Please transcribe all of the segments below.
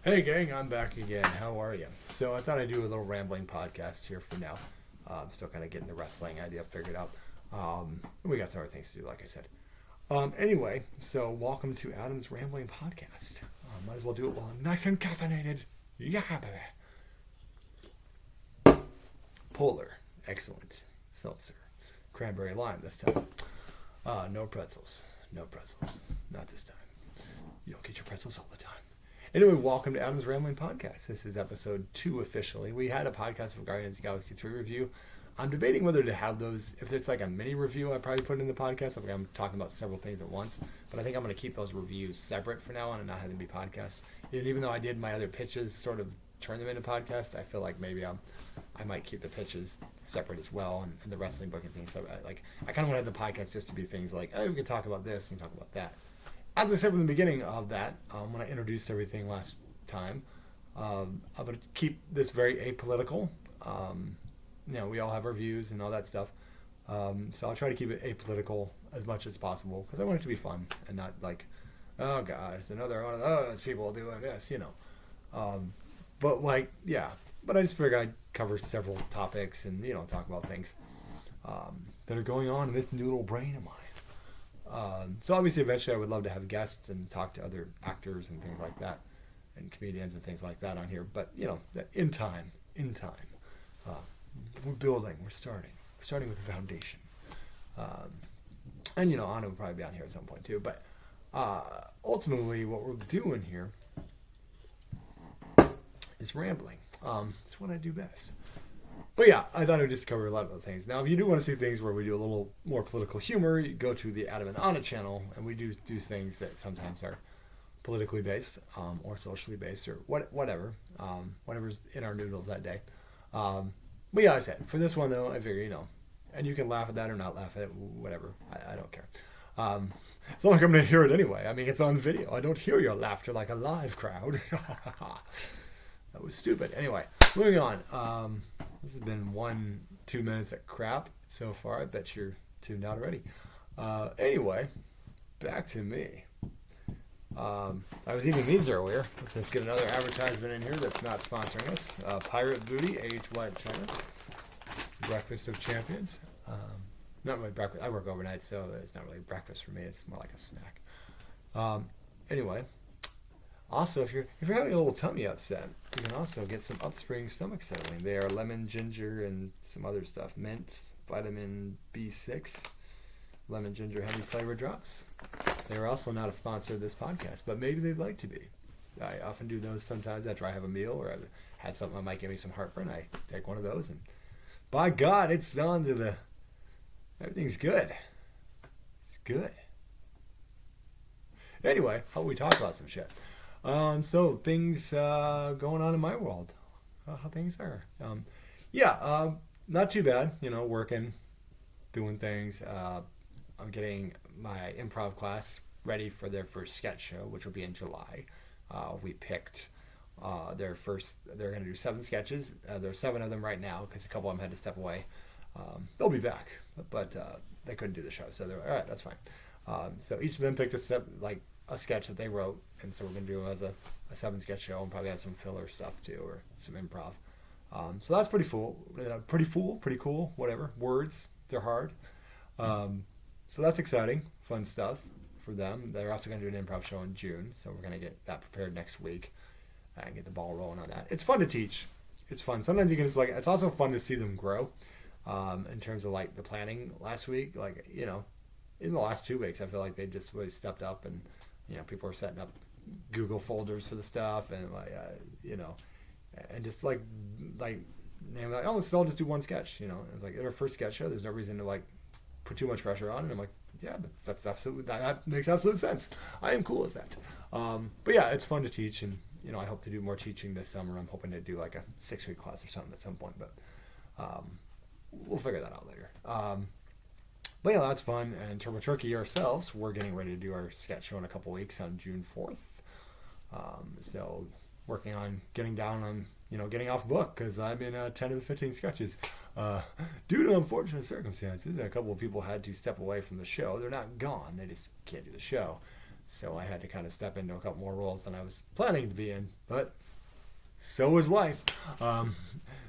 Hey gang, I'm back again. How are you? So I thought I'd do a little rambling podcast here for now. I'm still kind of getting the wrestling idea figured out. We got some other things to do, like I said. Anyway, so welcome to Adam's Rambling Podcast. Might as well do it while I'm nice and caffeinated. Yeah, baby. Polar, excellent. Seltzer, cranberry lime this time. No pretzels, no pretzels. Not this time. You don't get your pretzels all the time. Anyway, welcome to Adam's Rambling Podcast. This is episode 2 officially. We had a podcast for Guardians of the Galaxy 3 review. I'm debating whether to have those. If it's like a mini review, I'd probably put it in the podcast. I'm talking about several things at once. But I think I'm going to keep those reviews separate for now on and not have them be podcasts. And even though I did my other pitches, sort of turn them into podcasts, I feel like maybe I might keep the pitches separate as well and the wrestling book and things. So I kind of want to have the podcast just to be things like, oh, we can talk about this and talk about that. As I said from the beginning of that, when I introduced everything last time, I'm going to keep this very apolitical. We all have our views and all that stuff. So I'll try to keep it apolitical as much as possible because I want it to be fun and not like, oh God, it's another one of those people doing this, But I just figured I'd cover several topics and, talk about things that are going on in this new little brain of mine. So obviously eventually I would love to have guests and talk to other actors and things like that and comedians and things like that on here. But, in time, we're building, we're starting with a foundation. Anna will probably be on here at some point too. But ultimately what we're doing here is rambling. It's what I do best. But yeah, I thought I would just cover a lot of other things. Now, if you do want to see things where we do a little more political humor, you go to the Adam and Anna channel, and we do things that sometimes are politically based or socially based or whatever, whatever's in our noodles that day. But yeah, I said, for this one, though, I figure, and you can laugh at that or not laugh at it, whatever. I don't care. It's not like I'm going to hear it anyway. I mean, it's on video. I don't hear your laughter like a live crowd. That was stupid. Anyway, moving on. This has been 1-2 minutes of crap so far. I bet you're tuned out already. Anyway, back to me. I was eating these earlier. Let's get another advertisement in here that's not sponsoring us. Pirate Booty, aged white cheddar. Breakfast of Champions. Not really breakfast. I work overnight, so it's not really breakfast for me. It's more like a snack. Anyway. Also, if you're having a little tummy upset, you can also get some Upspring stomach settling. They are lemon, ginger, and some other stuff. Mint, vitamin B6, lemon, ginger, honey flavored drops. They are also not a sponsor of this podcast, but maybe they'd like to be. I often do those sometimes after I have a meal or I've had something that might give me some heartburn. I take one of those and by God, it's on to the... Everything's good. It's good. Anyway, how about we talk about some shit? So things going on in my world, how things are. Not too bad. Working, doing things. I'm getting my improv class ready for their first sketch show, which will be in July. We picked their first. They're going to do 7 sketches. There's 7 of them right now because a couple of them had to step away. They'll be back, but they couldn't do the show, so they're all right. That's fine. So each of them picked a sketch that they wrote, and so we're going to do it as a 7 sketch show and probably have some filler stuff too, or some improv. So that's pretty cool, whatever. Words, they're hard. So that's exciting, fun stuff for them. They're also going to do an improv show in June, so we're going to get that prepared next week and get the ball rolling on that. It's fun to teach. It's fun. Sometimes you can just it's also fun to see them grow in terms of the planning last week. In the last 2 weeks, I feel like they just really stepped up and, people are setting up Google folders for the stuff and and just oh, let's all just do one sketch, It's their first sketch show. There's no reason to put too much pressure on. And I'm like, yeah, that's absolutely, that makes absolute sense. I am cool with that. But yeah, it's fun to teach. And, I hope to do more teaching this summer. I'm hoping to do a 6-week class or something at some point, but we'll figure that out later. But yeah, that's fun. And Turbo Turkey ourselves, we're getting ready to do our sketch show in a couple weeks on June 4th. So working on getting down on, getting off book because I'm in 10 of the 15 sketches. Due to unfortunate circumstances, and a couple of people had to step away from the show. They're not gone. They just can't do the show. So I had to kind of step into a couple more roles than I was planning to be in. But so is life.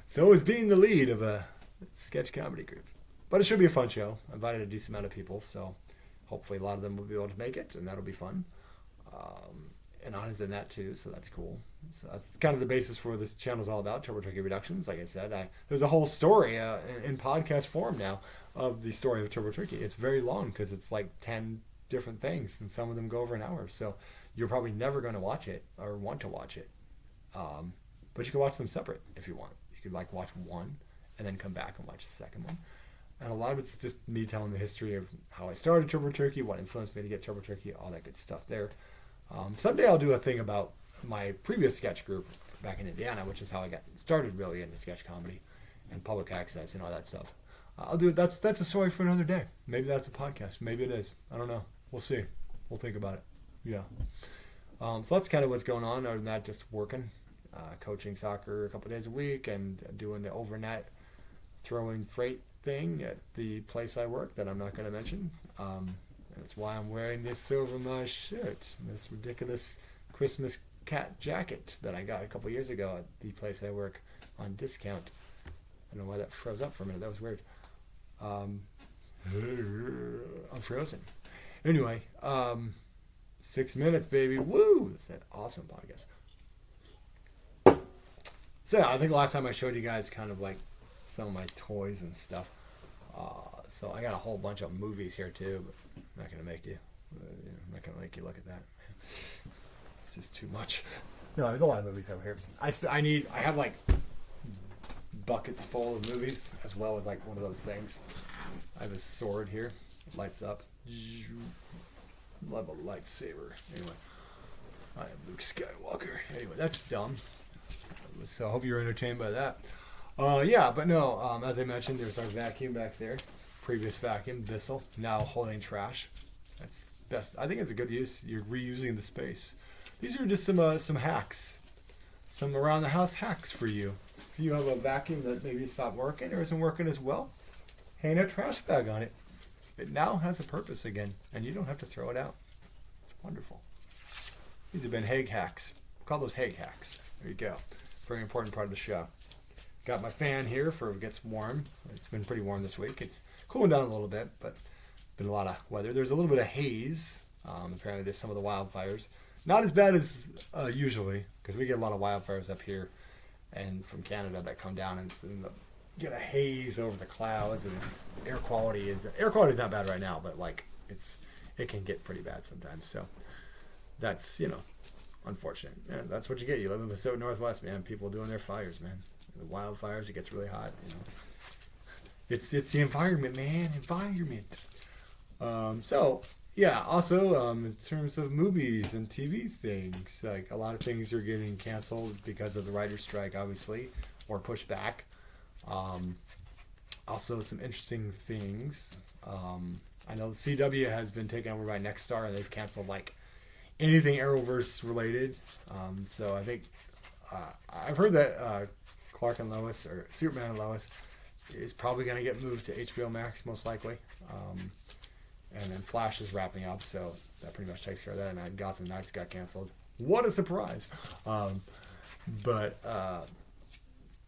So is being the lead of a sketch comedy group. But it should be a fun show. I invited a decent amount of people, so hopefully a lot of them will be able to make it, and that'll be fun. And Anna's in that too, so that's cool. So that's kind of the basis for this channel is all about, Turbo Turkey Productions. Like I said, there's a whole story in podcast form now of the story of Turbo Turkey. It's very long because it's like 10 different things, and some of them go over an hour. So you're probably never going to watch it or want to watch it. But you can watch them separate if you want. You could like watch one and then come back and watch the second one. And a lot of it's just me telling the history of how I started Turbo Turkey, what influenced me to get Turbo Turkey, all that good stuff there. Someday I'll do a thing about my previous sketch group back in Indiana, which is how I got started really into sketch comedy and public access and all that stuff. I'll do it. That's a story for another day. Maybe that's a podcast. Maybe it is. I don't know. We'll see. We'll think about it. Yeah. So that's kind of what's going on. Other than that, just working, coaching soccer a couple days a week, and doing the overnight throwing freight thing at the place I work that I'm not going to mention. That's why I'm wearing this silver my shirt, this ridiculous Christmas cat jacket that I got a couple years ago at the place I work on discount. I don't know why that froze up for a minute. That was weird. I'm frozen. Anyway, 6 minutes, baby. Woo! That's an awesome podcast. So I think last time I showed you guys kind of like some of my toys and stuff. So I got a whole bunch of movies here too, but I'm not gonna make you look at that. It's just too much. No, there's a lot of movies over here. I have like buckets full of movies, as well as like one of those things. I have a sword here. It lights up. Love a lightsaber. Anyway, I am Luke Skywalker. Anyway, that's dumb. So I hope you're entertained by that. But no, as I mentioned, there's our vacuum back there. Previous vacuum, Bissell, now holding trash. That's best. I think it's a good use. You're reusing the space. These are just some hacks. Some around the house hacks for you. If you have a vacuum that maybe stopped working or isn't working as well, hang a trash bag on it. It now has a purpose again, and you don't have to throw it out. It's wonderful. These have been Hague hacks. We'll call those Hague hacks. There you go. Very important part of the show. Got my fan here for it gets warm. It's been pretty warm this week. It's cooling down a little bit, but been a lot of weather. There's a little bit of haze. Apparently there's some of the wildfires. Not as bad as usually, because we get a lot of wildfires up here and from Canada that come down and get a haze over the clouds, and air quality is not bad right now, but like it can get pretty bad sometimes. So that's unfortunate. Yeah, that's what you get. You live in the Pacific Northwest, man. People doing their fires, man. The wildfires, it gets really hot. It's the environment, man. Environment. Also, in terms of movies and TV things, like a lot of things are getting canceled because of the writer's strike, obviously, or pushed back. Also, some interesting things. I know the CW has been taken over by Nexstar, and they've canceled like anything Arrowverse related. So I think I've heard that Clark and Lois, or Superman and Lois, is probably going to get moved to HBO Max, most likely. And then Flash is wrapping up, so that pretty much takes care of that. And Gotham Knights got canceled. What a surprise! And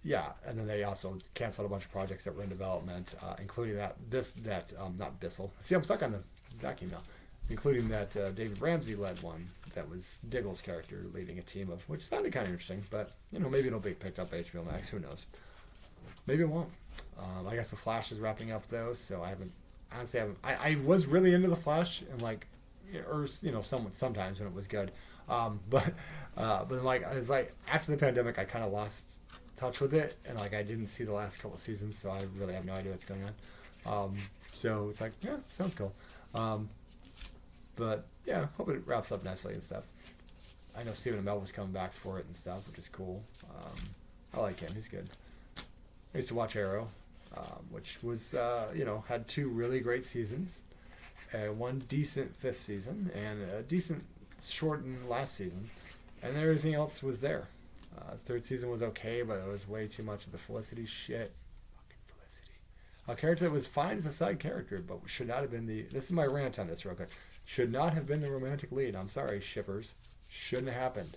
then they also canceled a bunch of projects that were in development, including not Bissell. See, I'm stuck on the vacuum now. Including that David Ramsey led one that was Diggle's character leading a team of, which sounded kind of interesting, but maybe it'll be picked up by HBO Max. Who knows? Maybe it won't. I guess the Flash is wrapping up though, so I I was really into the Flash and sometimes when it was good, but it's like after the pandemic I kind of lost touch with it, and like I didn't see the last couple seasons, so I really have no idea what's going on. So it's like, yeah, sounds cool. But yeah, hope it wraps up nicely and stuff. I know Stephen Amell was coming back for it and stuff, which is cool. I like him. He's good. I used to watch Arrow, which was, had 2 really great seasons, one decent 5th season, and a decent shortened last season, and everything else was there. 3rd season was okay, but it was way too much of the Felicity shit. Fucking Felicity. A character that was fine as a side character, but should not have been this is my rant on this real quick. should not have been the romantic lead. I'm sorry, shippers. Shouldn't have happened.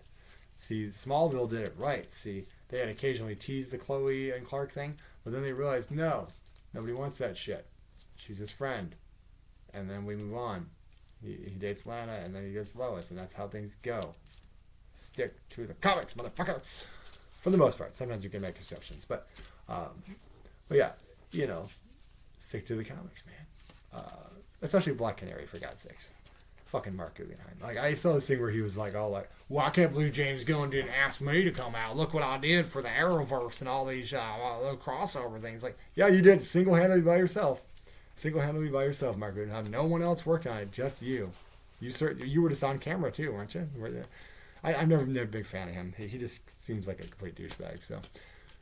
See, Smallville did it right. See, they had occasionally teased the Chloe and Clark thing, but then they realized, no, nobody wants that shit. She's his friend. And then we move on. He dates Lana, and then he gets Lois, and that's how things go. Stick to the comics, motherfucker. For the most part. Sometimes you can make exceptions. But yeah, stick to the comics, man. Especially Black Canary, for God's sakes. Fucking Mark Guggenheim. Like, I saw this thing where he was like, all like, well, I can't believe James Gunn didn't ask me to come out. Look what I did for the Arrowverse and all these crossover things. Like, yeah, you did single-handedly by yourself. Single-handedly by yourself, Mark Guggenheim. No one else worked on it, just you. You were just on camera, too, weren't you? I've never been a big fan of him. He just seems like a complete douchebag. So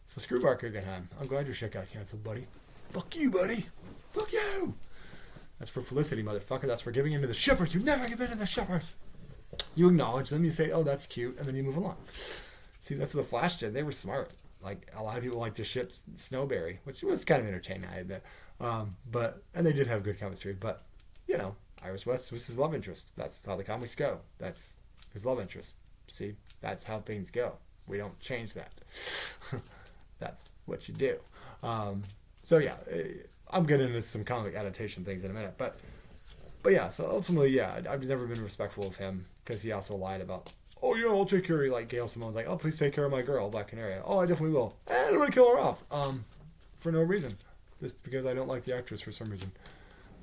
screw Mark Guggenheim. I'm glad your shit got canceled, buddy. Fuck you, buddy. Fuck you. That's for Felicity, motherfucker. That's for giving into the shippers. You never give in to the shippers. You acknowledge them. You say, oh, that's cute. And then you move along. See, that's what the Flash did. They were smart. Like, a lot of people like to ship Snowberry, which was kind of entertaining, I admit. And they did have good chemistry. But, Iris West was his love interest. That's how the comics go. That's his love interest. See, that's how things go. We don't change that. That's what you do. Yeah, I'm getting into some comic adaptation things in a minute. But yeah, so ultimately, yeah, I've never been respectful of him because he also lied about, oh, I'll take care of you. Like Gail Simone's like, oh, please take care of my girl, Black Canary. Oh, I definitely will. And I'm going to kill her off for no reason. Just because I don't like the actress for some reason.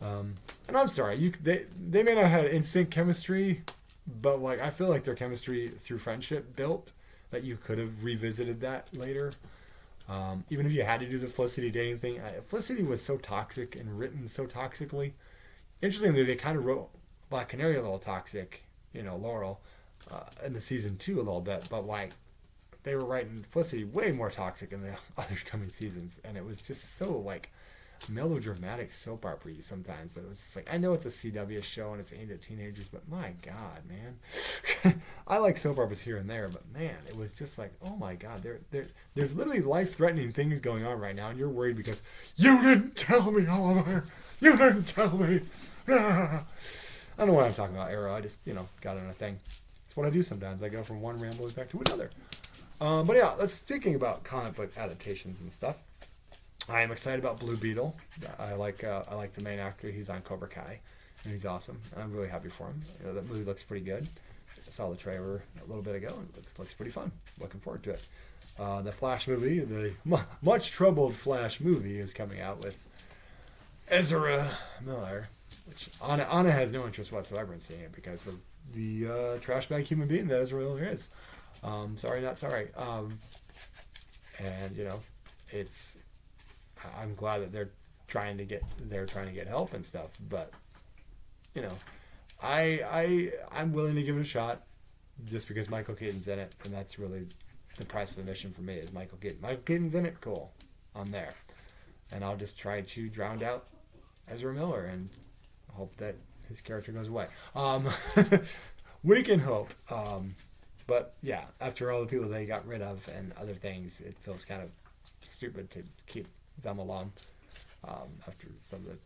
And I'm sorry, they may not have had in-sync chemistry, but like I feel like their chemistry through friendship built that you could have revisited that later. Even if you had to do the Felicity dating thing, Felicity was so toxic and written so toxically. Interestingly, they kind of wrote Black Canary a little toxic, Laurel, in the season 2 a little bit, but like they were writing Felicity way more toxic in the other coming seasons, and it was just so like melodramatic soap opera sometimes that it was just like, I know it's a CW show and it's aimed at teenagers, but my God, man. I like soap operas here and there, but man, it was just like, oh my God, there's literally life-threatening things going on right now, and you're worried because you didn't tell me, Oliver. You didn't tell me. I don't know what I'm talking about, Arrow. I just, got on a thing. It's what I do sometimes. I go from one rambling back to another. But yeah, speaking about comic book adaptations and stuff, I am excited about Blue Beetle. I like the main actor. He's on Cobra Kai, and he's awesome. I'm really happy for him. That movie looks pretty good. I saw the trailer a little bit ago, and it looks pretty fun. Looking forward to it. The Flash movie, the much troubled Flash movie, is coming out with Ezra Miller, which Anna has no interest whatsoever in seeing it because of the trash bag human being that Ezra Miller is. Sorry, not sorry. And it's. I'm glad that they're trying to get help and stuff, but I'm willing to give it a shot just because Michael Keaton's in it, and that's really the price of admission for me is Michael Keaton. Michael Keaton's in it, cool, I'm there, and I'll just try to drown out Ezra Miller and hope that his character goes away. We can hope, but yeah, after all the people they got rid of and other things, it feels kind of stupid to keep them alone after some of the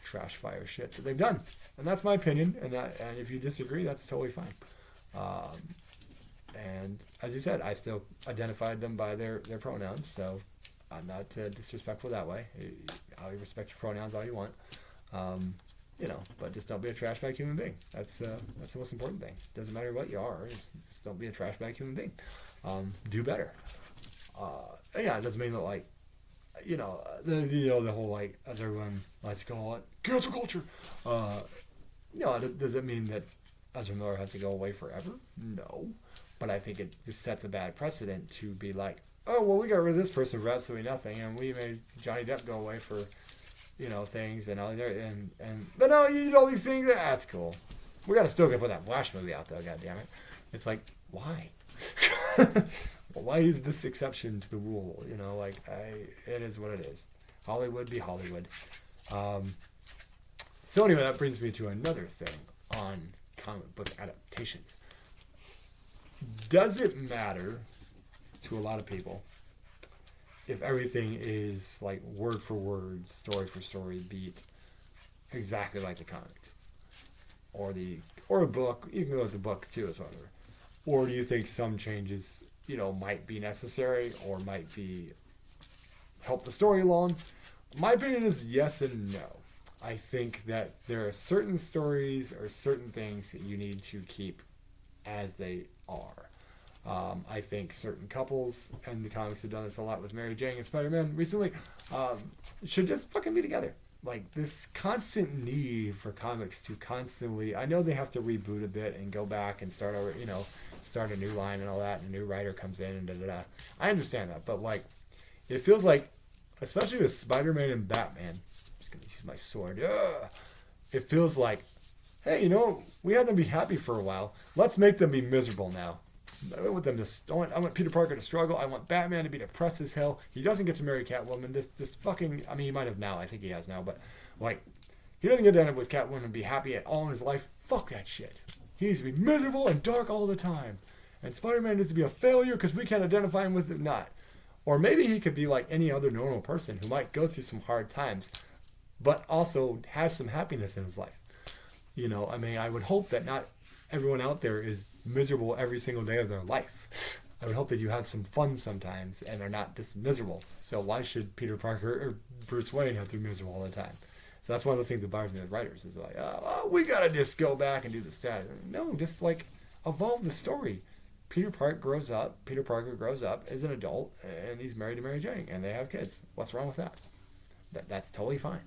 trash fire shit that they've done, and that's my opinion. And if you disagree, that's totally fine. And as you said, I still identified them by their pronouns, so I'm not disrespectful that way. I'll respect your pronouns all you want, but just don't be a trash bag human being. That's the most important thing. Doesn't matter what you are, just don't be a trash bag human being. Do better. It doesn't mean that like. The whole like, as everyone likes to call it, cancel culture. Does it mean that Ezra Miller has to go away forever? No, but I think it just sets a bad precedent to be like, oh well, we got rid of this person for absolutely nothing, and we made Johnny Depp go away for, things and all that, but no, you did all these things. That's cool. We got to still get put that Flash movie out though. God damn it! It's like why? Why is this exception to the rule? It is what it is. Hollywood be Hollywood. So anyway, that brings me to another thing on comic book adaptations. Does it matter to a lot of people if everything is like word for word, story for story, beat exactly like the comics? or a book. You can go with the book too, as well. Or do you think some changes, might be necessary or might be help the story along? My opinion is yes and no. I think that there are certain stories or certain things that you need to keep as they are. I think certain couples, and the comics have done this a lot with Mary Jane and Spider-Man recently, should just fucking be together. Like, this constant need for comics to constantly, I know they have to reboot a bit and go back and start over, start a new line and all that, and a new writer comes in and da-da-da. I understand that, but, like, it feels like, especially with Spider-Man and Batman, I'm just going to use my sword, it feels like, hey, we had them be happy for a while. Let's make them be miserable now. I want Peter Parker to struggle. I want Batman to be depressed as hell. He doesn't get to marry Catwoman. This fucking, I mean, he might have now. I think he has now. But, like, he doesn't get to end up with Catwoman and be happy at all in his life. Fuck that shit. He needs to be miserable and dark all the time. And Spider-Man needs to be a failure because we can't identify him with it not. Or maybe he could be like any other normal person who might go through some hard times, but also has some happiness in his life. I mean, I would hope that not everyone out there is miserable every single day of their life. I would hope that you have some fun sometimes and are not just miserable. So why should Peter Parker or Bruce Wayne have to be miserable all the time? So that's one of the things that bothers me with writers is like, we gotta just go back and do the stat. No, just like evolve the story. Peter Parker grows up as an adult, and he's married to Mary Jane, and they have kids. What's wrong with that? That's totally fine.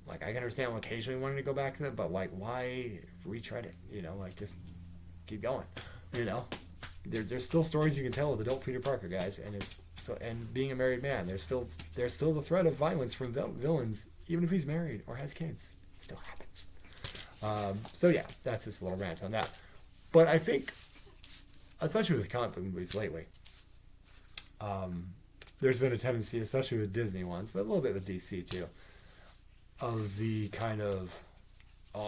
Like, I can understand occasionally wanting to go back to that, but, like, why retread it? Like, just keep going. There's still stories you can tell with adult Peter Parker, guys, and being a married man, there's still the threat of violence from villains, even if he's married or has kids. It still happens. So yeah, that's just a little rant on that. But I think, especially with comic book movies lately, there's been a tendency, especially with Disney ones, but a little bit with DC too, of the kind of,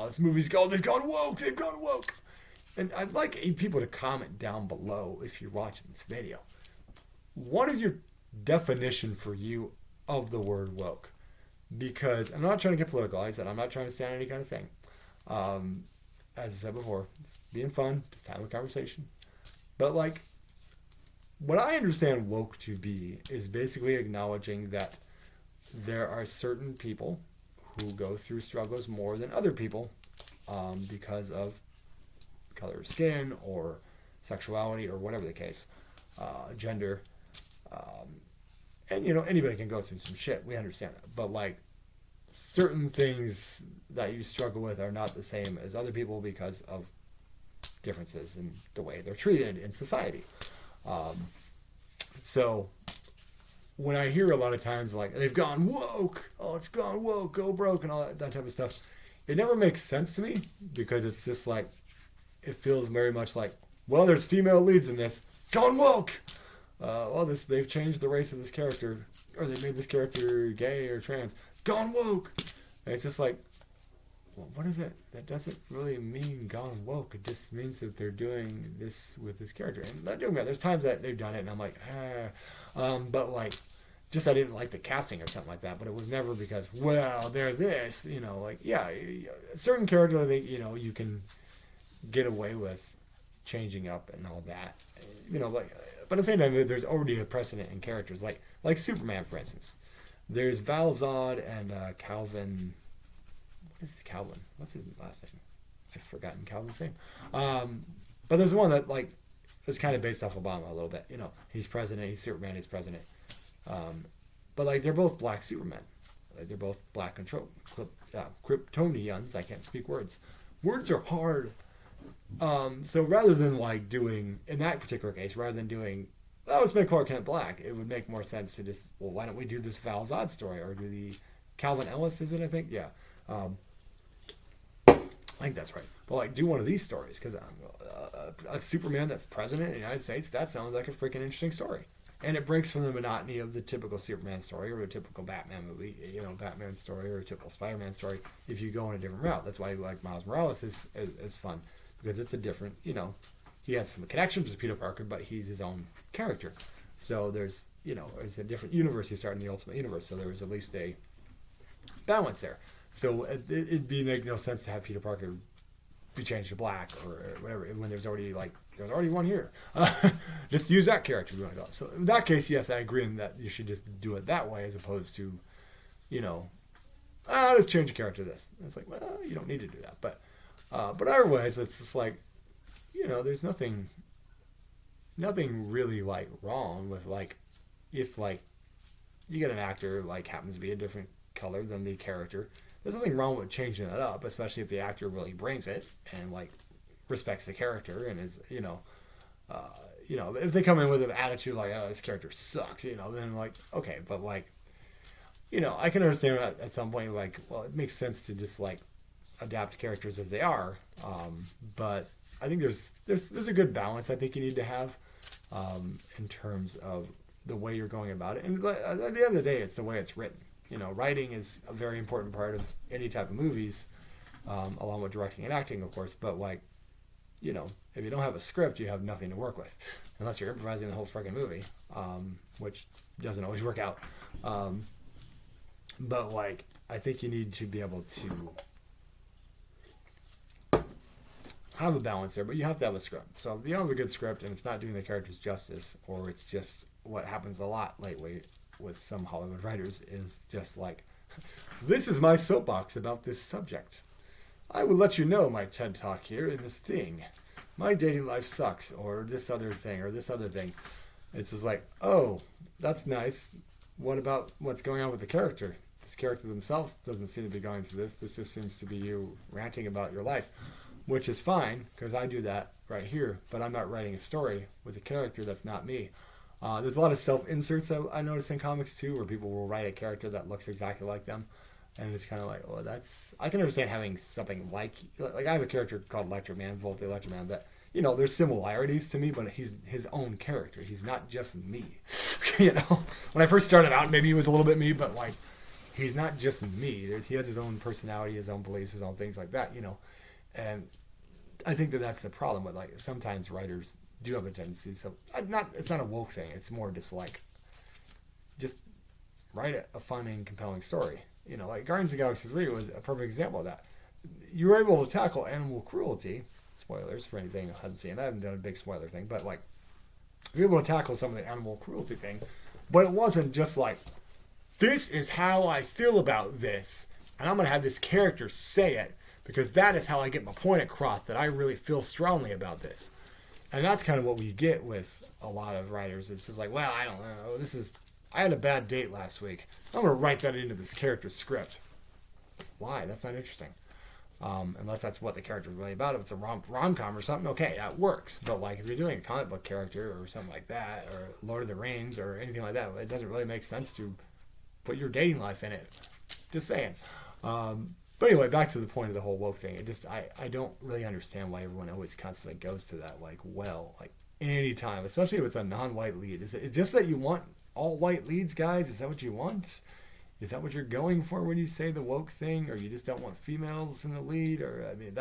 this movie's they've gone woke. And I'd like people to comment down below if you're watching this video. What is your definition for you of the word woke? Because I'm not trying to get political. Like I said, I'm not trying to stand any kind of thing. As I said before, it's being fun, just having a conversation. But like, what I understand woke to be is basically acknowledging that there are certain people who go through struggles more than other people because of color of skin or sexuality or whatever the case, gender. And, anybody can go through some shit. We understand that. But, like, certain things that you struggle with are not the same as other people because of differences in the way they're treated in society. So when I hear a lot of times, like, they've gone woke, it's gone woke, go broke, and all that type of stuff, it never makes sense to me because it's just like, it feels very much like, well, there's female leads in this, gone woke. They've changed the race of this character, or they made this character gay or trans, gone woke. And it's just like, well, what is it? That doesn't really mean gone woke. It just means that they're doing this with this character. And not doing that. There's times that they've done it, and I'm like, but like, just I didn't like the casting or something like that. But it was never because, well, they're this, certain characters, I think, you can get away with changing up and all that, but at the same time, there's already a precedent in characters like Superman, for instance. There's Val Zod and Calvin. What is Calvin? What's his last name? I've forgotten Calvin's name. But there's one that like is kind of based off Obama a little bit. He's president. He's Superman. He's president. But like they're both black Supermen. Like, they're both black Kryptonians. I can't speak words. Words are hard. So rather than like doing, in that particular case, rather than doing, let's make Clark Kent black, it would make more sense to just, well, why don't we do this Val Zod story or do the Calvin Ellis, is it, I think? Yeah. I think that's right. But like, do one of these stories because a Superman that's president of the United States, that sounds like a freaking interesting story. And it breaks from the monotony of the typical Superman story or a typical Batman movie, Batman story or a typical Spider-Man story if you go on a different route. That's why like Miles Morales is fun. Because it's a different, he has some connections to Peter Parker, but he's his own character. So there's, it's a different universe. You start in the Ultimate Universe, so there was at least a balance there. So it'd make no sense to have Peter Parker be changed to black or whatever when there's already one here. Just use that character. So in that case, yes, I agree in that you should just do it that way as opposed to, just change a character to this. And it's like, well, you don't need to do that. But otherwise, it's just like, there's nothing really like wrong with like, if like you get an actor like happens to be a different color than the character, there's nothing wrong with changing it up, especially if the actor really brings it and like respects the character and is, if they come in with an attitude like, oh, this character sucks, then like, okay, but like, I can understand at some point, like, well, it makes sense to just like adapt characters as they are, but I think there's a good balance I think you need to have in terms of the way you're going about it, and at the end of the day, it's the way it's written. Writing is a very important part of any type of movies, along with directing and acting, of course. But like, if you don't have a script, you have nothing to work with, unless you're improvising the whole freaking movie, which doesn't always work out. But like, I think you need to be able to have a balance there, but you have to have a script. So if you don't have a good script and it's not doing the characters justice, or it's just what happens a lot lately with some Hollywood writers is just like, this is my soapbox about this subject. I will let you know my TED Talk here in this thing. My dating life sucks, or this other thing, or this other thing. It's just like, oh, that's nice. What about what's going on with the character? This character themselves doesn't seem to be going through this. This just seems to be you ranting about your life, which is fine, because I do that right here, but I'm not writing a story with a character that's not me. There's a lot of self-inserts I notice in comics too, where people will write a character that looks exactly like them, and it's kind of like, well, I can understand having something like I have a character called Electroman, Volt the Electroman, that, there's similarities to me, but he's his own character. He's not just me. When I first started out, maybe he was a little bit me, but like, he's not just me. He has his own personality, his own beliefs, his own things like that, and I think that's the problem with, like, sometimes writers do have a tendency. So it's not a woke thing. It's more just like, just write a fun and compelling story. Like Guardians of the Galaxy 3 was a perfect example of that. You were able to tackle animal cruelty. Spoilers for anything I haven't seen. I haven't done a big spoiler thing, but like, you were able to tackle some of the animal cruelty thing, but it wasn't just like, this is how I feel about this, and I'm gonna have this character say it, because that is how I get my point across, that I really feel strongly about this. And that's kind of what we get with a lot of writers. It's just like, well, I don't know. I had a bad date last week. I'm going to write that into this character's script. Why? That's not interesting. Unless that's what the character is really about. If it's a rom-com or something, okay, that works. But like, if you're doing a comic book character or something like that, or Lord of the Rings or anything like that, it doesn't really make sense to put your dating life in it. Just saying. But anyway, back to the point of the whole woke thing. I don't really understand why everyone always constantly goes to that, like anytime, especially if it's a non-white lead. Is it just that you want all white leads, guys? Is that what you want? Is that what you're going for when you say the woke thing, or you just don't want females in the lead? Or, I mean,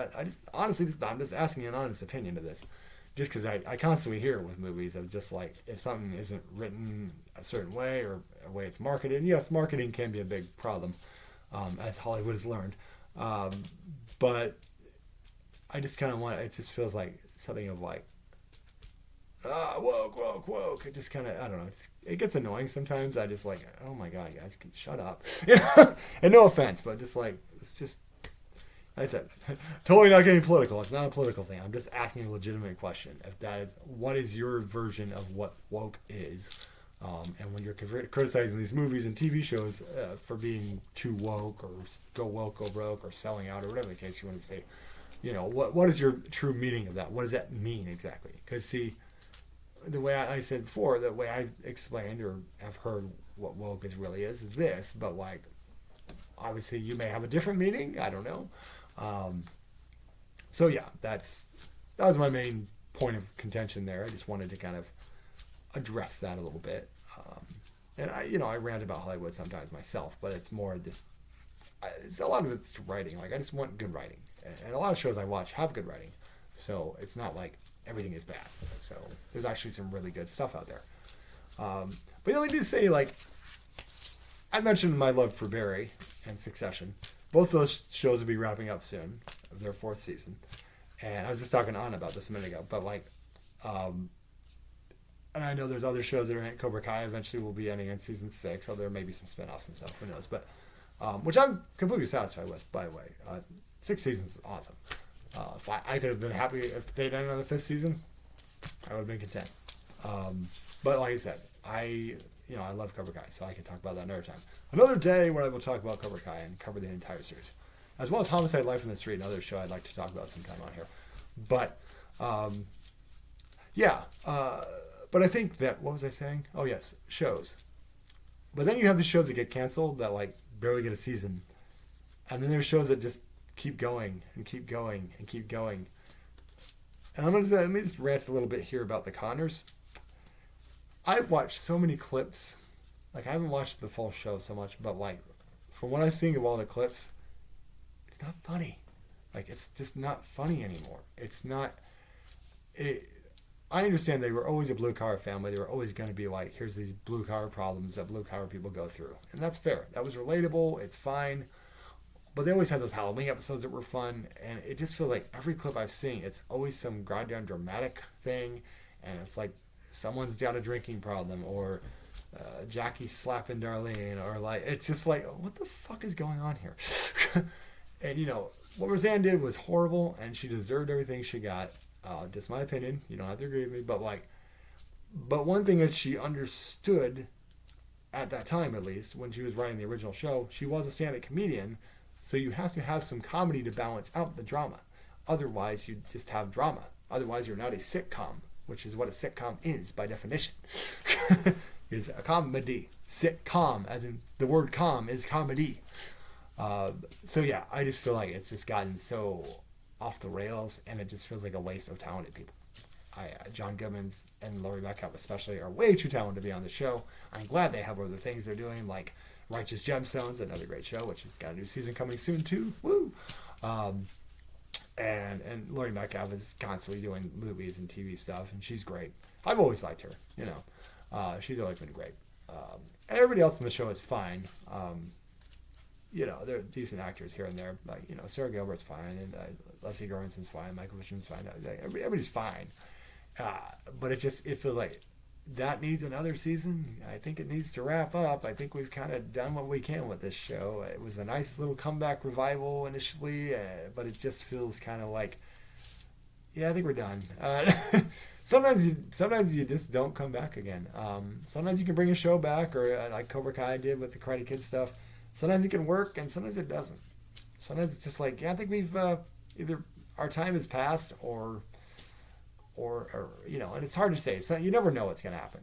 I'm just asking an honest opinion to this. Just because I constantly hear it with movies of just like, if something isn't written a certain way or a way it's marketed. And yes, marketing can be a big problem, as Hollywood has learned. But I just kind of it just feels like something of like, woke. It just kind of, I don't know, it gets annoying sometimes. I just like, oh my God, guys, shut up. And no offense, but just like, it's just, like I said, totally not getting political. It's not a political thing. I'm just asking a legitimate question. What is your version of what woke is? And when you're criticizing these movies and TV shows for being too woke, or go woke, go broke, or selling out, or whatever the case you want to say, what is your true meaning of that? What does that mean exactly? Because see, the way I said before, the way I explained or have heard what woke really is this, but like, obviously you may have a different meaning. I don't know. So yeah, that was my main point of contention there. I just wanted to kind of address that a little bit. And I rant about Hollywood sometimes myself, but it's more it's a lot of it's writing. Like, I just want good writing. And a lot of shows I watch have good writing. So it's not like everything is bad. So there's actually some really good stuff out there. But let me just say, like, I mentioned my love for Barry and Succession. Both those shows will be wrapping up soon of their 4th season. And I was just talking on about this a minute ago, but like, um, and I know there's other shows that are in Cobra Kai eventually will be ending in season 6, although there may be some spinoffs and stuff, who knows, but which I'm completely satisfied with, by the way. 6 seasons is awesome. If I could have been happy if they'd ended on the 5th season, I would have been content. But like I said, I love Cobra Kai, so I can talk about that another time. Another day when I will talk about Cobra Kai and cover the entire series, as well as Homicide: Life in the Street, another show I'd like to talk about sometime on here. But but I think that, what was I saying? Oh yes, shows. But then you have the shows that get canceled that like barely get a season, and then there's shows that just keep going and keep going and keep going. And let me just rant a little bit here about the Connors. I've watched so many clips. Like, I haven't watched the full show so much, but like, from what I've seen of all the clips, it's not funny. Like, it's just not funny anymore. It's not. I understand they were always a blue collar family. They were always going to be like, here's these blue collar problems that blue collar people go through, and that's fair. That was relatable. It's fine. But they always had those Halloween episodes that were fun, and it just feels like every clip I've seen, it's always some goddamn dramatic thing, and it's like someone's got a drinking problem, or Jackie's slapping Darlene, or like, it's just like, what the fuck is going on here? And what Roseanne did was horrible, and she deserved everything she got. Just my opinion. You don't have to agree with me, but one thing that she understood at that time, at least when she was writing the original show, she was a stand-up comedian, so you have to have some comedy to balance out the drama. Otherwise, you just have drama. Otherwise, you're not a sitcom, which is what a sitcom is by definition. Is a comedy. Sitcom, as in the word com is comedy. So yeah, I just feel like it's just gotten so off the rails, and it just feels like a waste of talented people. John Goodman's and Laurie Metcalf especially are way too talented to be on the show. I'm glad they have other things they're doing, like Righteous Gemstones, another great show, which has got a new season coming soon too. Woo! And Laurie Metcalf is constantly doing movies and TV stuff, and she's great. I've always liked her. She's always been great. And everybody else in the show is fine. They're decent actors here and there. Like, Sarah Gilbert's fine, and Leslie Gernson's fine, Michael Fisher's fine. Everybody's fine. But it feels like that needs another season. I think it needs to wrap up. I think we've kind of done what we can with this show. It was a nice little comeback revival initially, but it just feels kind of like, yeah, I think we're done. Sometimes you just don't come back again. Sometimes you can bring a show back, or like Cobra Kai did with the Karate Kid stuff. Sometimes it can work, and sometimes it doesn't. Sometimes it's just like, yeah, I think we've either our time has passed, or and it's hard to say. So you never know what's going to happen.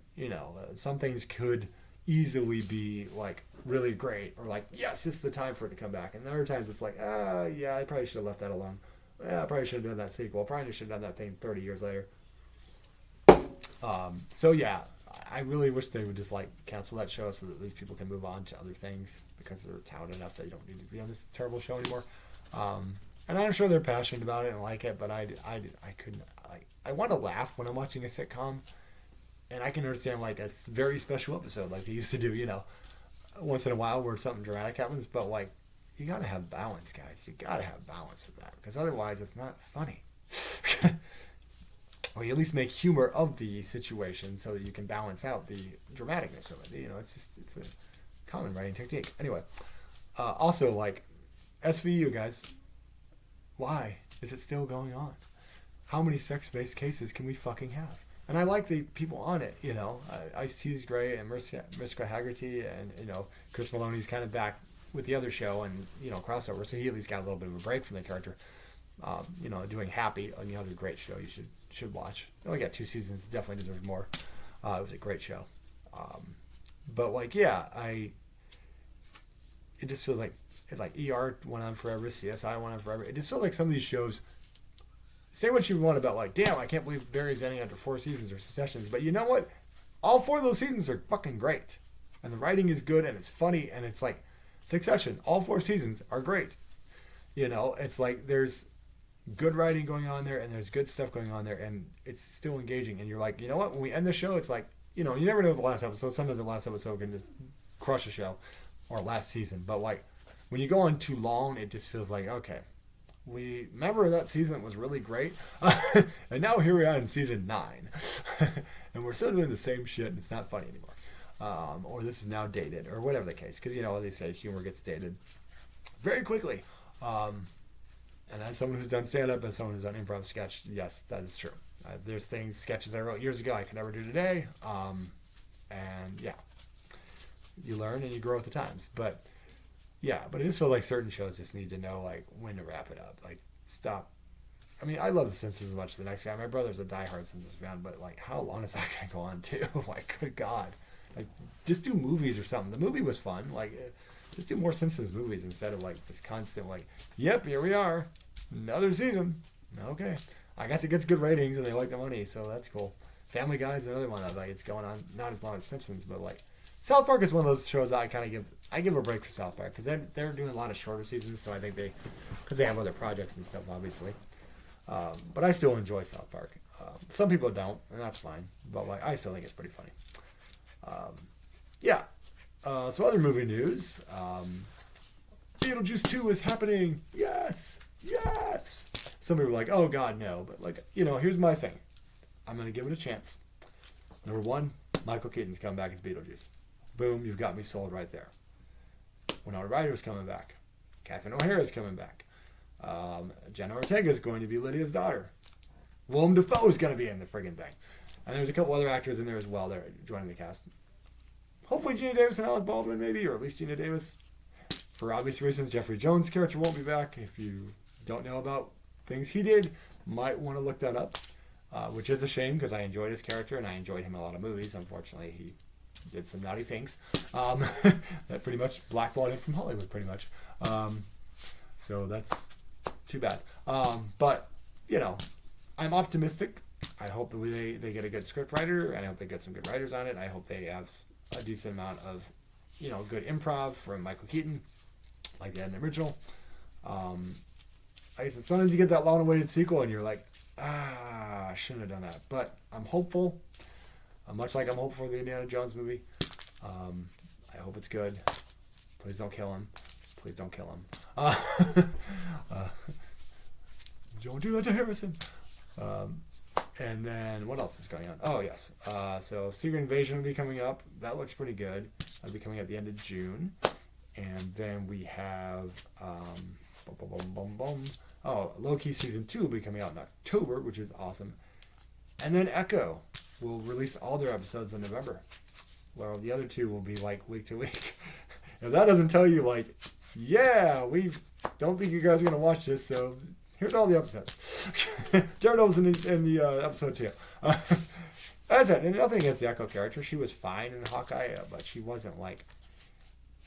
Some things could easily be like really great, or like, yes, this is the time for it to come back. And other times it's like, yeah, I probably should have left that alone. Yeah, I probably should have done that sequel. Probably should have done that thing 30 years later. So yeah, I really wish they would just like cancel that show so that these people can move on to other things, because they're talented enough that they don't need to be on this terrible show anymore. And I'm sure they're passionate about it and like it, but I couldn't. I want to laugh when I'm watching a sitcom, and I can understand like a very special episode like they used to do, once in a while where something dramatic happens. But like, you gotta have balance, guys. You gotta have balance with that, because otherwise it's not funny. Or you at least make humor of the situation so that you can balance out the dramaticness of it. It's a common writing technique. Anyway, also like SVU, guys. Why is it still going on? How many sex-based cases can we fucking have? And I like the people on it, Ice-T's great, and Mariska Hargitay, and Chris Maloney's kind of back with the other show, and crossover, so he at least got a little bit of a break from the character. Doing Happy, another great show you should watch. It only got 2 seasons, definitely deserves more. It was a great show. But like, yeah, it just feels like it's like ER went on forever, CSI went on forever. It just feels like some of these shows, say what you want about like, damn, I can't believe Barry's ending after 4 seasons or Successions, but you know what? All 4 of those seasons are fucking great. And the writing is good, and it's funny, and it's like Succession, all 4 seasons are great. It's like there's good writing going on there, and there's good stuff going on there, and it's still engaging. And you're like, you know what? When we end the show, it's like, you never know the last episode. Sometimes the last episode can just crush a show, or last season. But like, when you go on too long, it just feels like, okay, we remember that season was really great, and now here we are in season 9, and we're still doing the same shit, and it's not funny anymore. Or this is now dated, or whatever the case, because they say humor gets dated very quickly. And as someone who's done stand-up, as someone who's done improv sketch, yes, that is true. There's sketches I wrote years ago I could never do today, and yeah, you learn and you grow with the times. But yeah, but I just feel like certain shows just need to know like when to wrap it up. Like stop. I mean, I love The Simpsons as much as the next guy. My brother's a diehard Simpsons fan, but like, how long is that gonna go on too? Like, good God. Like, just do movies or something. The movie was fun. Like, just do more Simpsons movies instead of like this constant like, yep, here we are, another season. Okay, I guess it gets good ratings and they like the money, so that's cool. Family Guy's another one that like it's going on not as long as Simpsons, but like South Park is one of those shows that I give a break for South Park because they're doing a lot of shorter seasons, so I think because they have other projects and stuff, obviously. But I still enjoy South Park. Some people don't, and that's fine. But like, I still think it's pretty funny. Yeah. Some other movie news. Beetlejuice 2 is happening. Yes. Yes. Some people are like, oh God, no. But like, here's my thing. I'm going to give it a chance. Number one, Michael Keaton's coming back as Beetlejuice. Boom, you've got me sold right there. Winona Ryder's coming back. Catherine O'Hara's coming back. Jenna Ortega's going to be Lydia's daughter. Willem Dafoe's going to be in the friggin' thing. And there's a couple other actors in there as well that are joining the cast. Hopefully Gina Davis and Alec Baldwin maybe, or at least Gina Davis. For obvious reasons, Jeffrey Jones' character won't be back. If you don't know about things he did, might want to look that up. Which is a shame because I enjoyed his character and I enjoyed him in a lot of movies. Unfortunately, he did some naughty things that pretty much blackballed him from Hollywood, pretty much. So that's too bad. But, I'm optimistic. I hope that they get a good script writer, and I hope they get some good writers on it. I hope they have a decent amount of, good improv from Michael Keaton, like they had in the original. Like I said, sometimes you get that long-awaited sequel, and you're like, I shouldn't have done that. But I'm hopeful, much like I'm hopeful for the Indiana Jones movie. I hope it's good. Please don't kill him. Please don't kill him. Don't do that to Harrison. And then what else is going on? Oh, yes. So Secret Invasion will be coming up. That looks pretty good. That'll be coming at the end of June. And then we have Loki Season 2 will be coming out in October, which is awesome. And then Echo will release all their episodes in November. Well, the other two will be like week to week. If that doesn't tell you, like, yeah, we don't think you guys are going to watch this, so here's all the episodes. Daredevil's in the episode 2. As I said, and nothing against the Echo character. She was fine in Hawkeye, but she wasn't like...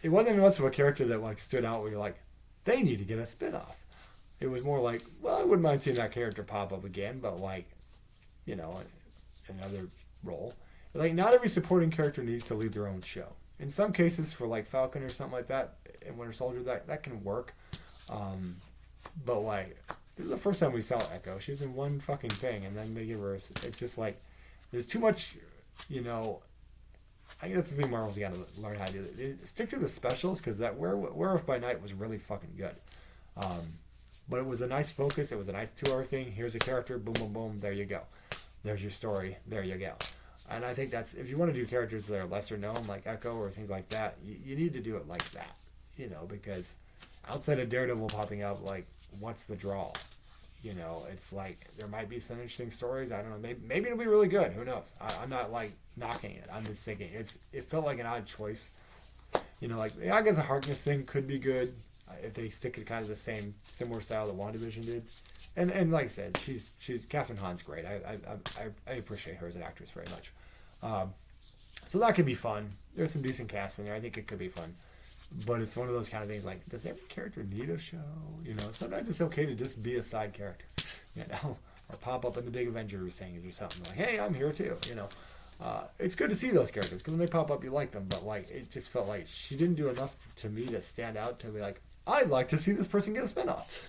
It wasn't much of a character that like stood out where you're like, they need to get a spinoff. It was more like, well, I wouldn't mind seeing that character pop up again, but like, another role. Like, not every supporting character needs to lead their own show. In some cases, for like Falcon or something like that, and Winter Soldier, that can work. But like, this is the first time we saw Echo. She was in one fucking thing, and then they give her. It's just like, there's too much, I think that's the thing Marvel's got to learn how to do. Stick to the specials, because that Werewolf by Night was really fucking good. But it was a nice focus. It was a nice 2-hour thing. Here's a character. Boom, boom, boom. There you go. There's your story. There you go. And I think that's, if you want to do characters that are lesser known, like Echo or things like that, you need to do it like that. Because outside of Daredevil popping up, like, what's the draw? It's like, there might be some interesting stories. I don't know. Maybe it'll be really good. Who knows? I'm not, like, knocking it. I'm just thinking it felt like an odd choice. Like, the Agatha Harkness thing could be good if they stick to kind of the similar style that WandaVision did. And like I said, she's Catherine Hahn's great. I appreciate her as an actress very much. So that could be fun. There's some decent cast in there. I think it could be fun. But it's one of those kind of things like, does every character need a show? Sometimes it's okay to just be a side character, or pop up in the big Avenger thing and do something like, hey, I'm here too, It's good to see those characters because when they pop up, you like them. But like, it just felt like she didn't do enough to me to stand out to be like, I'd like to see this person get a spinoff.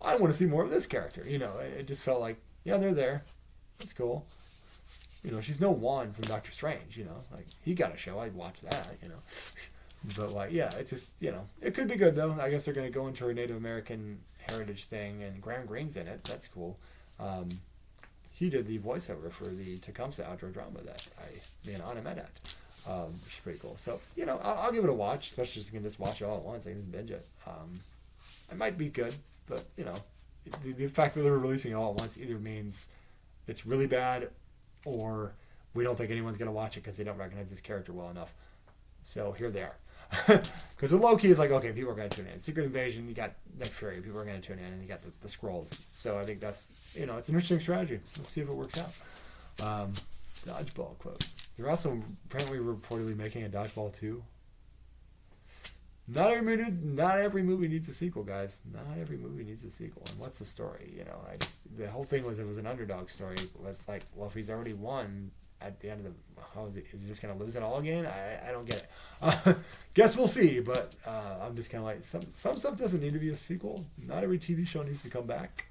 I want to see more of this character. It just felt like, yeah, they're there. It's cool. She's no Wand from Doctor Strange. Like, he got a show. I'd watch that. But like, yeah, it's just, it could be good though. I guess they're gonna go into a Native American heritage thing, and Graham Greene's in it. That's cool. He did the voiceover for the Tecumseh outdoor drama that me and Anna met at, which is pretty cool. So I'll give it a watch, especially if you can just watch it all at once. I can just binge it. It might be good, but the fact that they're releasing it all at once either means it's really bad, or we don't think anyone's gonna watch it because they don't recognize this character well enough. So here they are. Because with Loki, it's like, okay, people are going to tune in. Secret Invasion, you got Nick Fury, people are going to tune in, and you got the Skrulls. So I think that's, it's an interesting strategy. Let's see if it works out. Dodgeball quote. They're also apparently reportedly making a Dodgeball 2. Not every movie needs a sequel, guys. Not every movie needs a sequel. And what's the story? The whole thing was it was an underdog story. It's like, well, if he's already won at the end of how is he just going to lose it all again? I don't get it. Guess we'll see, but I'm just kind of like, some stuff doesn't need to be a sequel. Not every TV show needs to come back.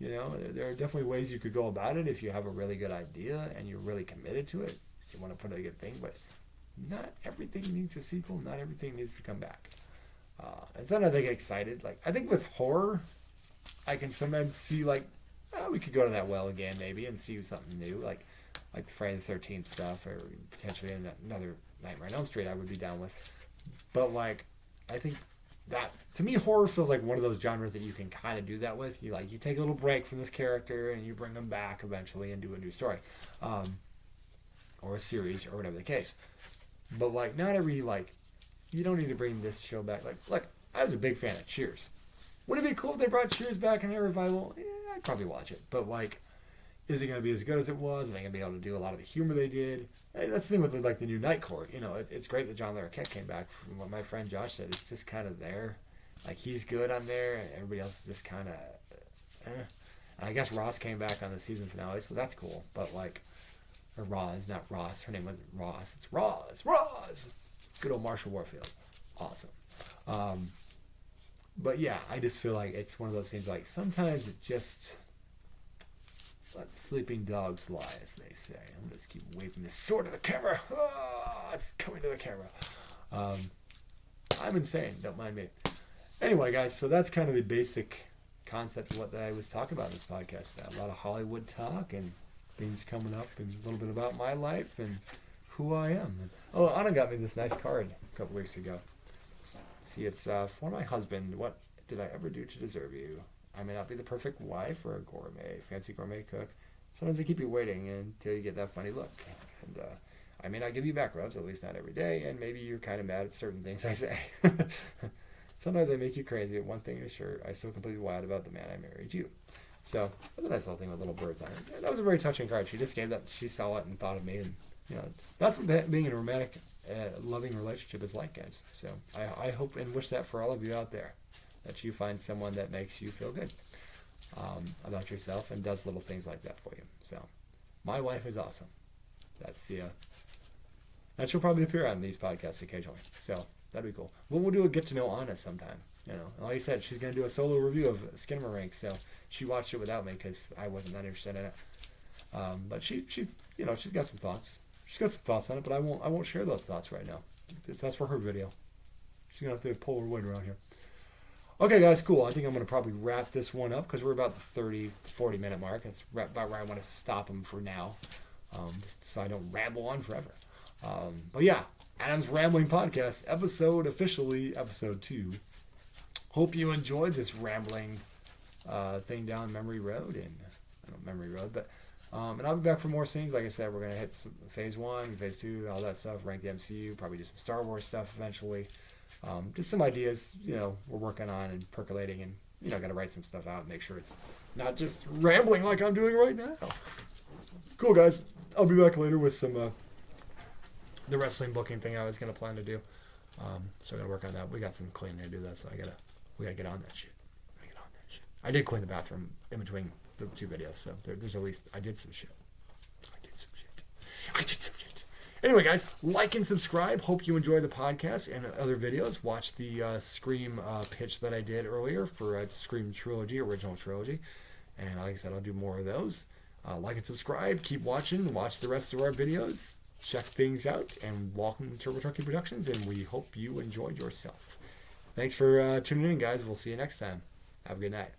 There are definitely ways you could go about it if you have a really good idea and you're really committed to it. You want to put out a good thing, but not everything needs a sequel. Not everything needs to come back. And sometimes I get excited. Like, I think with horror, I can sometimes see we could go to that well again maybe and see something new. Like the Friday the 13th stuff, or potentially another Nightmare on Elm Street I would be down with. But I think that, to me, horror feels like one of those genres that you can kind of do that with. You take a little break from this character and you bring them back eventually and do a new story. Or a series, or whatever the case. But not every, you don't need to bring this show back. I was a big fan of Cheers. Would it be cool if they brought Cheers back in a revival? Yeah, I'd probably watch it. But is it going to be as good as it was? Are they going to be able to do a lot of the humor they did? Hey, that's the thing with the new Night Court. It's great that John Larroquette came back. From what my friend Josh said, it's just kind of there. He's good on there, and everybody else is just kind of And I guess Ross came back on the season finale, so that's cool. But or Roz, not Ross. Her name wasn't Ross. It's Roz. Roz! Good old Marshall Warfield. Awesome. But yeah, I just feel like it's one of those things, sometimes it just... Let sleeping dogs lie, as they say. I'm going to just keep waving this sword to the camera. Oh, it's coming to the camera. I'm insane. Don't mind me. Anyway, guys, so that's kind of the basic concept of what I was talking about in this podcast. A lot of Hollywood talk and things coming up, and a little bit about my life and who I am. And, Anna got me this nice card a couple weeks ago. See, it's for my husband. What did I ever do to deserve you? I may not be the perfect wife or a fancy gourmet cook. Sometimes I keep you waiting until you get that funny look. And I may not give you back rubs, at least not every day, and maybe you're kind of mad at certain things I say. Sometimes they make you crazy. One thing is sure, I still completely wild about the man I married you. So that's a nice little thing with little birds on it. Yeah, that was a very touching card. She just gave that. She saw it and thought of me, and that's what being in a romantic, loving relationship is like, guys. So I hope and wish that for all of you out there, that you find someone that makes you feel good about yourself and does little things like that for you. So my wife is awesome. That's that she'll probably appear on these podcasts occasionally. So that'd be cool. We'll do a get to know Anna sometime. And like I said, she's gonna do a solo review of Skinamarink. So she watched it without me because I wasn't that interested in it. But she's got some thoughts. She's got some thoughts on it, but I won't share those thoughts right now. That's for her video. She's gonna have to pull her weight around here. Okay, guys, cool. I think I'm going to probably wrap this one up because we're about the 40 minute mark. That's about where I want to stop them for now, just so I don't ramble on forever. But yeah, Adam's Rambling Podcast, officially episode 2. Hope you enjoyed this rambling thing down memory road. And I'll be back for more things. Like I said, we're going to hit phase 1, phase 2, all that stuff, rank the MCU, probably do some Star Wars stuff eventually. Just some ideas, we're working on and percolating, and, got to write some stuff out and make sure it's not just rambling like I'm doing right now. Cool, guys. I'll be back later with some, the wrestling booking thing I was going to plan to do. So I got to work on that. We got some cleaning to do that, so we got to get on that shit. I did clean the bathroom in between the 2 videos, so there's at least, I did some shit. Anyway, guys, like and subscribe. Hope you enjoy the podcast and other videos. Watch the Scream pitch that I did earlier for a Scream trilogy, original trilogy. And like I said, I'll do more of those. Like and subscribe. Keep watching. Watch the rest of our videos. check things out, and welcome to Turbo Turkey Productions, and we hope you enjoyed yourself. Thanks for tuning in, guys. We'll see you next time. Have a good night.